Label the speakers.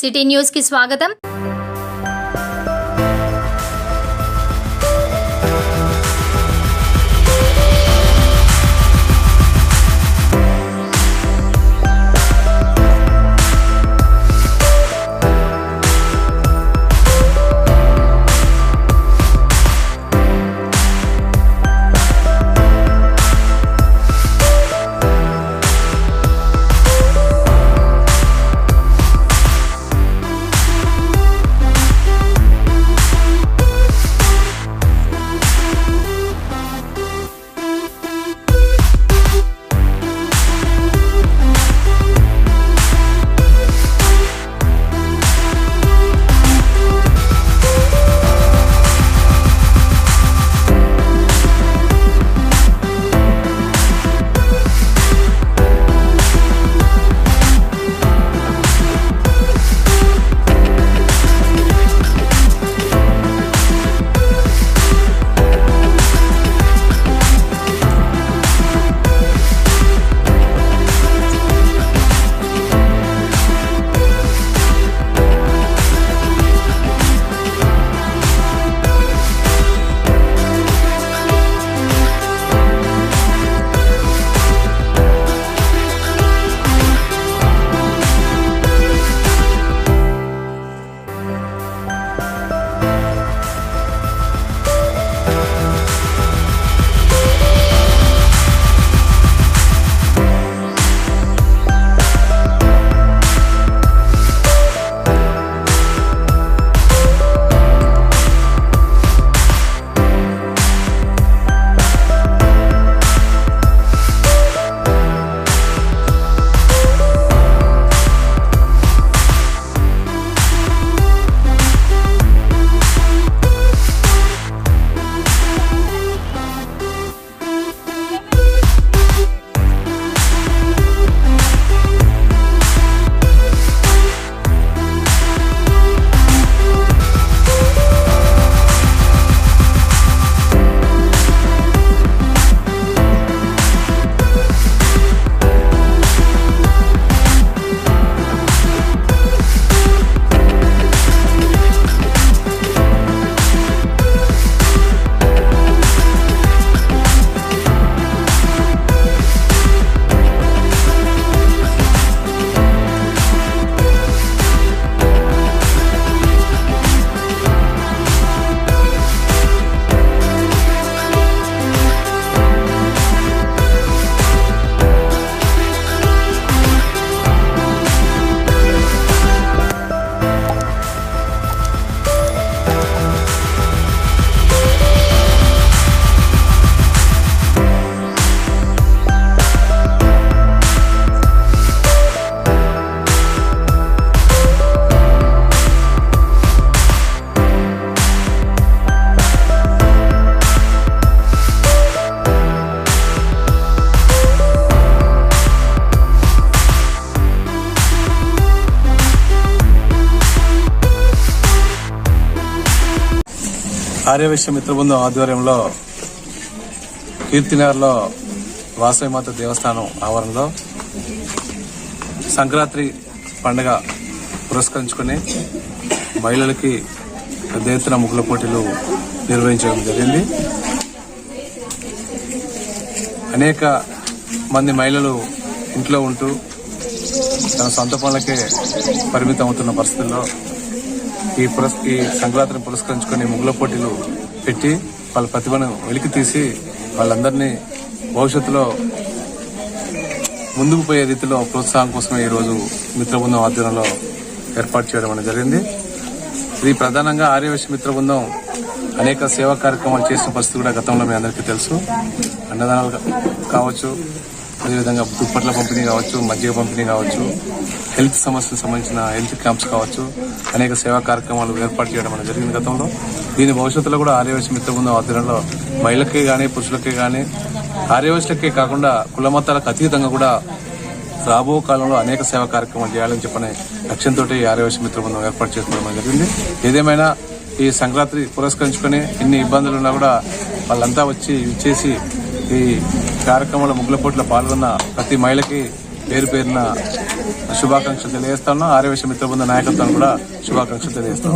Speaker 1: City news కి స్వాగతం.
Speaker 2: ఆర్యవైశ్య మిత్ర బృందం ఆధ్వర్యంలో కీర్తినగర్లో వాసవిమాత దేవస్థానం ఆవరణలో సంక్రాంతి పండుగ పురస్కరించుకుని మహిళలకి పెద్ద ఎత్తున ముగ్గుల పోటీలు నిర్వహించడం జరిగింది. అనేక మంది మహిళలు ఇంట్లో ఉంటూ తన సొంత పనులకే పరిమితం అవుతున్న పరిస్థితుల్లో ఈ సంక్రాంతిని పురస్కరించుకుని ముగ్గుల పోటీలు పెట్టి వాళ్ళ ప్రతిభను వెలికి తీసి వాళ్ళందరినీ భవిష్యత్తులో ముందుకు పోయే రీతిలో ప్రోత్సాహం కోసమే ఈరోజు మిత్ర బృందం ఆధ్వర్యంలో ఏర్పాటు చేయడం అనేది జరిగింది. ఇది ప్రధానంగా ఆర్యవైశ్య మిత్ర బృందం అనేక సేవా కార్యక్రమాలు చేసిన పరిస్థితి కూడా గతంలో మీ అందరికీ తెలుసు. అన్నదానాలు కావచ్చు, అదేవిధంగా దుప్పట్ల పంపిణీ కావచ్చు, మజ్జిగ పంపిణీ కావచ్చు, హెల్త్ సమస్యలకు సంబంధించిన హెల్త్ క్యాంప్స్ కావచ్చు, అనేక సేవా కార్యక్రమాలు ఏర్పాటు చేయడం అనేది జరిగింది గతంలో. దీని భవిష్యత్తులో కూడా ఆర్యవైశ్య మిత్ర బృందం ఆధ్వర్యంలో మహిళలకే కానీ పురుషులకే కానీ ఆర్యవైశ్యులకే కాకుండా కుల మతాలకు అతీతంగా కూడా రాబో కాలంలో అనేక సేవా కార్యక్రమాలు చేయాలని చెప్పని లక్ష్యంతో ఆర్యవైశ్య మిత్ర బృందం ఏర్పాటు చేసుకోవడం జరిగింది. ఏదేమైనా ఈ సంక్రాంతి పురస్కరించుకుని ఇన్ని ఇబ్బందులు ఉన్నా కూడా వాళ్ళంతా వచ్చి ఇచ్చేసి ఈ కార్యక్రమంలో ముగ్గుల పోటీలో పాల్గొన్న ప్రతి మహిళకి పేరు పేరున శుభాకాంక్షలు తెలియజేస్తాను. ఆర్యవైశ్య మిత్ర బృందం నాయకత్వాన్ని కూడా శుభాకాంక్షలు తెలియజేస్తాను.